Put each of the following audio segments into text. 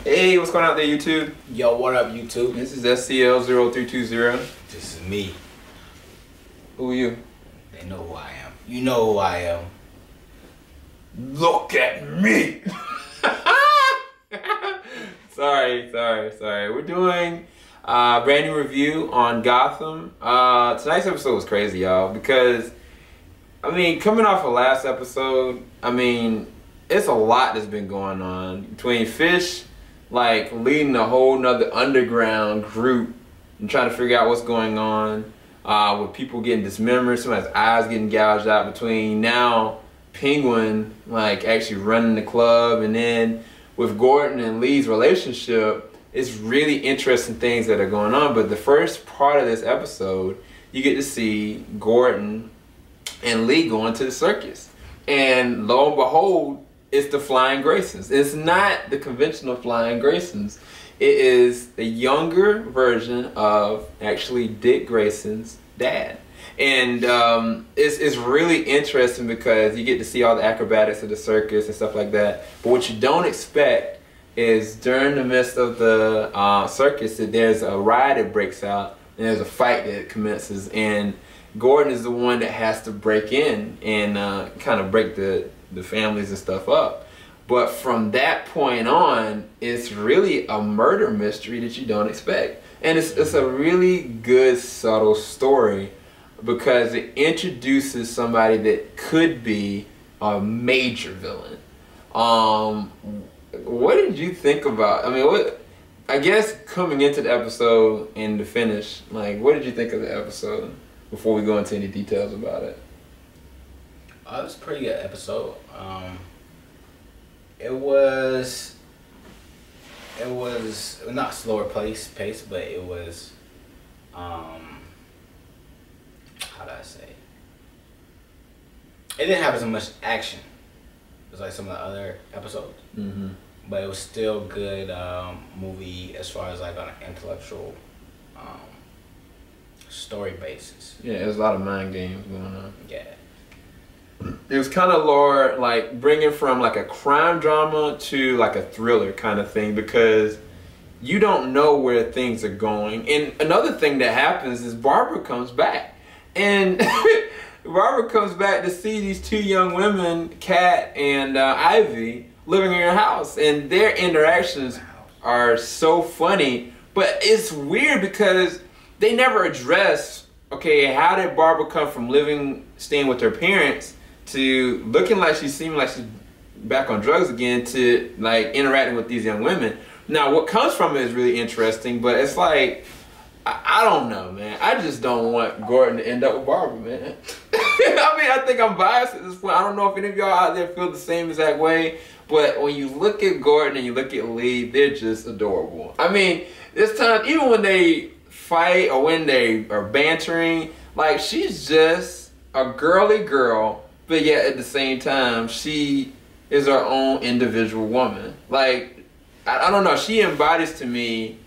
Hey, what's going on there, YouTube? Yo, what up, YouTube? This is SCL0320. This is me. Who are you? They know who I am. You know who I am. Look at me! Sorry. We're doing a brand new review on Gotham. Tonight's episode was crazy, y'all, because, coming off of last episode, it's a lot that's been going on between Fish, leading a whole nother underground group and trying to figure out what's going on, with people getting dismembered, somebody's eyes getting gouged out, between now Penguin, actually running the club, and then with Gordon and Lee's relationship, it's really interesting things that are going on. But the first part of this episode, you get to see Gordon and Lee going to the circus. And lo and behold, it's the Flying Graysons. It's not the conventional Flying Graysons. It is the younger version of actually Dick Grayson's dad. And it's really interesting because you get to see all the acrobatics of the circus and stuff like that. But what you don't expect is during the midst of the circus that there's a riot that breaks out and there's a fight that commences. And Gordon is the one that has to break in and kind of break the families and stuff up. But from that point on, it's really a murder mystery that you don't expect. And it's a really good, subtle story because it introduces somebody that could be a major villain. What did you think about, I guess coming into the episode and the finish, what did you think of the episode before we go into any details about it? It was a pretty good episode. It was not slower pace, but it was how do I say? It didn't have as much action as like some of the other episodes, but it was still good movie as far as like on an intellectual story basis. Yeah, there's a lot of mind games going on. Yeah. It was kind of more like bringing from like a crime drama to like a thriller kind of thing because you don't know where things are going. And another thing that happens is Barbara comes back. And Barbara comes back to see these two young women, Kat and Ivy, living in her house. And their interactions are so funny. But it's weird because they never address, okay, how did Barbara come from staying with her parents to looking like she's back on drugs again to interacting with these young women. Now what comes from it is really interesting, but it's I don't know, man. I just don't want Gordon to end up with Barbara, man. I think I'm biased at this point. I don't know if any of y'all out there feel the same exact way, but when you look at Gordon and you look at Lee, they're just adorable. This time, even when they fight or when they are bantering, she's just a girly girl, but yet at the same time, she is her own individual woman. I don't know, she embodies to me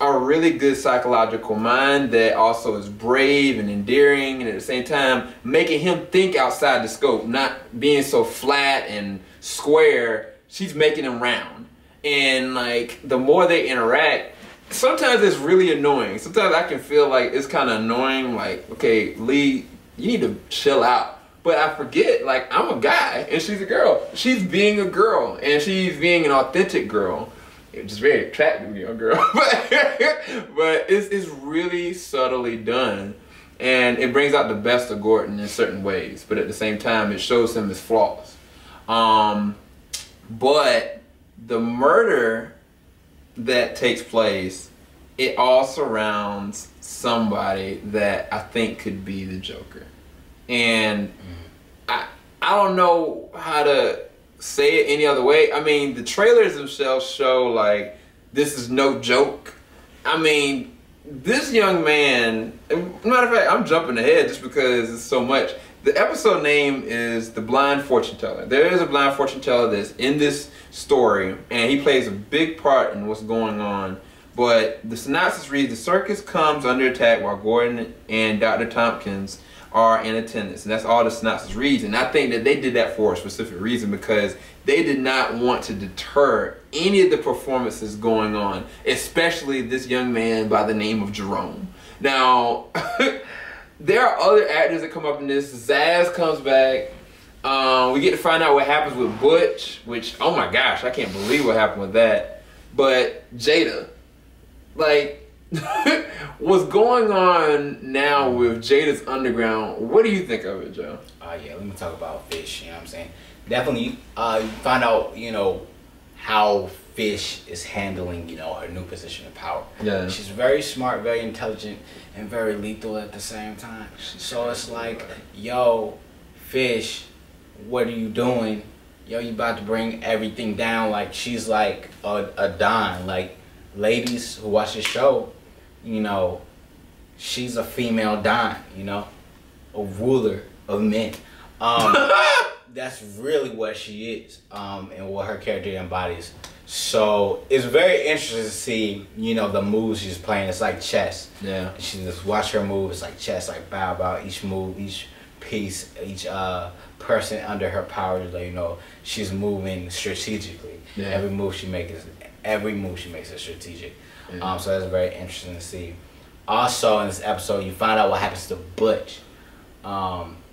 a really good psychological mind that also is brave and endearing, and at the same time, making him think outside the scope, not being so flat and square. She's making him round. And the more they interact, sometimes it's really annoying. Sometimes I can feel like it's kind of annoying, okay, Lee, you need to chill out. But I forget, I'm a guy and she's a girl. She's being a girl and she's being an authentic girl. It's just very attractive, girl. but it's really subtly done. And it brings out the best of Gordon in certain ways. But at the same time, it shows him his flaws. But the murder that takes place, it all surrounds somebody that I think could be the Joker. And I don't know how to say it any other way. The trailers themselves show this is no joke. This young man, matter of fact, I'm jumping ahead just because it's so much. The episode name is The Blind Fortune Teller. There is a blind fortune teller that's in this story, and he plays a big part in what's going on. But the synopsis reads, the circus comes under attack while Gordon and Dr. Thompkins are in attendance. And that's all the synopsis reads. And I think that they did that for a specific reason because they did not want to deter any of the performances going on, especially this young man by the name of Jerome. Now, there are other actors that come up in this. Zaz comes back. We get to find out what happens with Butch, which, oh my gosh, I can't believe what happened with that. But Jada, like, what's going on now with Jada's Underground? What do you think of it, Joe? Yeah, let me talk about Fish, you know what I'm saying? Definitely, you find out, you know, how Fish is handling, you know, her new position of power. Yeah. She's very smart, very intelligent, and very lethal at the same time. So it's like, yo, Fish, what are you doing? Yo, you about to bring everything down. Like, she's like a Don. Like, ladies who watch the show, you know, she's a female Don, you know, a ruler of men. That's really what she is, and what her character embodies. So it's very interesting to see, you know, the moves she's playing. It's like chess. Yeah. She just watch her move. It's like chess, like bow, bow. Each move, each piece, each person under her power, like, you know, she's moving strategically. Yeah. Every move she makes is strategic. Yeah. So that's very interesting to see. Also in this episode, you find out what happens to Butch.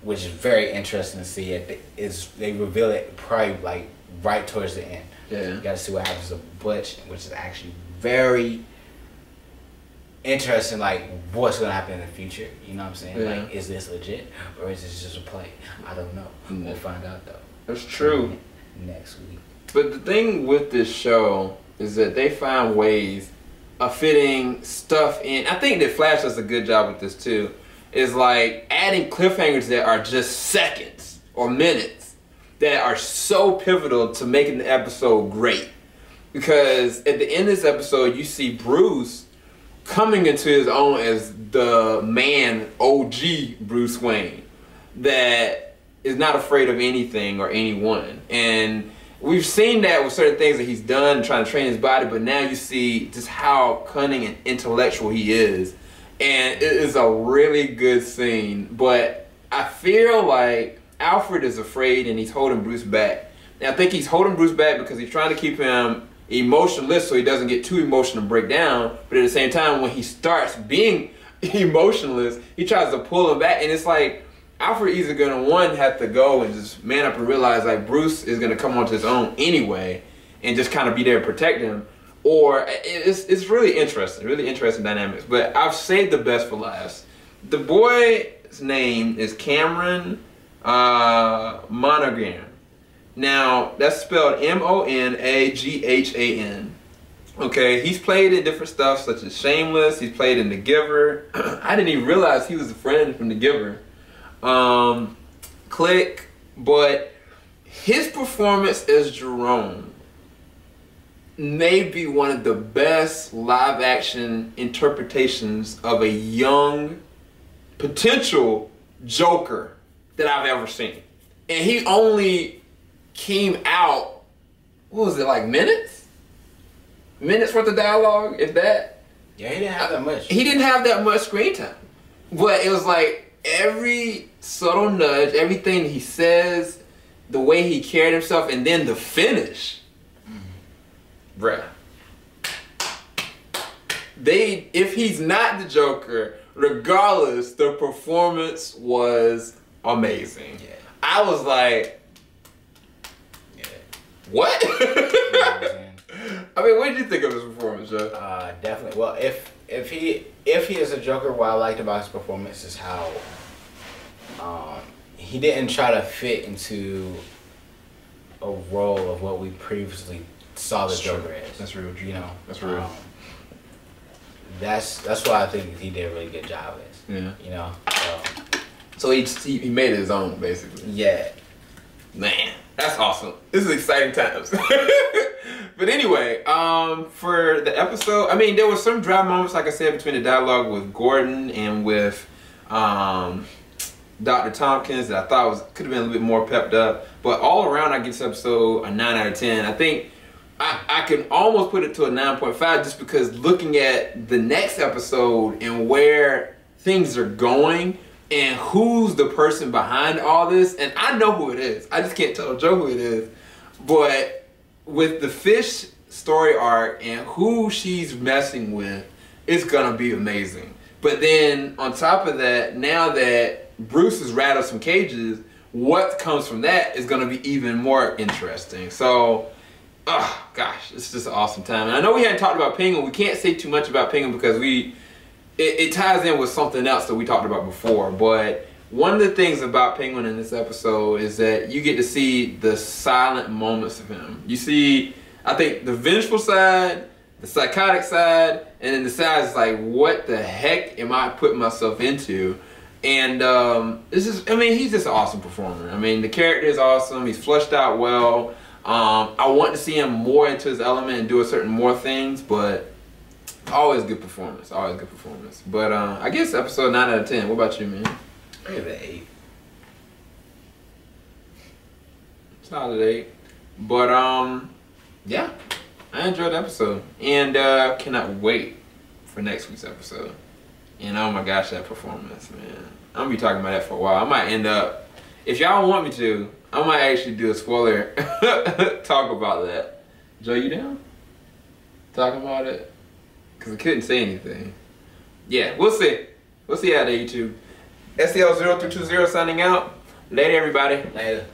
Which is very interesting to see. They reveal it probably like right towards the end. Yeah. You got to see what happens to Butch, which is actually very interesting. Like, what's gonna happen in the future? You know what I'm saying? Yeah. Like, is this legit or is this just a play? I don't know. Mm-hmm. We'll find out though. That's true. Next week. But the thing with this show is that they find ways of fitting stuff in. I think that Flash does a good job with this too. Is like adding cliffhangers that are just seconds or minutes that are so pivotal to making the episode great. Because at the end of this episode, you see Bruce coming into his own as the man, OG Bruce Wayne, that is not afraid of anything or anyone. And we've seen that with certain things that he's done, trying to train his body, but now you see just how cunning and intellectual he is. And it is a really good scene, but I feel like Alfred is afraid and he's holding Bruce back. And I think he's holding Bruce back because he's trying to keep him emotionless so he doesn't get too emotional and break down. But at the same time, when he starts being emotionless, he tries to pull him back. And it's like Alfred either going to, one, have to go and just man up and realize like Bruce is going to come onto his own anyway and just kind of be there to protect him. Or it's really interesting dynamics. But I've saved the best for last. The boy's name is Cameron Monaghan. Now that's spelled Monaghan. Okay, he's played in different stuff such as Shameless. He's played in The Giver. I didn't even realize he was a friend from The Giver. Click, but his performance as Jerome may be one of the best live action interpretations of a young potential Joker that I've ever seen. And he only came out, what was it, like minutes? Minutes worth of dialogue, if that? Yeah, he didn't have that much. He didn't have that much screen time. But it was like every subtle nudge, everything he says, the way he carried himself, and then the finish. Bruh. If he's not the Joker, regardless, the performance was amazing. Yeah. I was like, yeah. What? I mean, what did you think of his performance, Joe? Definitely. Well, if he is a Joker, what I liked about his performance is how he didn't try to fit into a role of what we previously saw the Joker as. That's real. You know, that's real. That's why I think he did a really good job as. Yeah. You know. So he made it his own, basically. Yeah. Man, that's awesome. This is exciting times. But anyway, for the episode, I mean, there were some dry moments, like I said, between the dialogue with Gordon and with Dr. Thompkins that I thought could have been a little bit more pepped up. But all around, I give this episode a 9 out of 10. I think I can almost put it to a 9.5 just because looking at the next episode and where things are going and who's the person behind all this. And I know who it is. I just can't tell Joe who it is. But with the Fish story arc and who she's messing with is gonna be amazing. But then on top of that, now that Bruce has rattled some cages, what comes from that is gonna be even more interesting. So, oh gosh, it's just an awesome time. And I know we hadn't talked about Penguin. We can't say too much about Penguin because it ties in with something else that we talked about before. But one of the things about Penguin in this episode is that you get to see the silent moments of him. You see, I think, the vengeful side, the psychotic side, and then the side is like, what the heck am I putting myself into? And this is, I mean, he's just an awesome performer. I mean, the character is awesome. He's fleshed out well. I want to see him more into his element and do a certain more things, but always good performance. Always good performance. But I guess episode 9 out of 10. What about you, man? I give it an 8. Solid 8. But yeah, I enjoyed the episode, and cannot wait for next week's episode. And oh my gosh, that performance, man. I'm gonna be talking about that for a while. I might end up, if y'all want me to, I might actually do a spoiler talk about that. Joe, you down? Talk about it? Because I couldn't say anything. Yeah, we'll see. We'll see how they YouTube. SCL0320 signing out. Later, everybody. Later.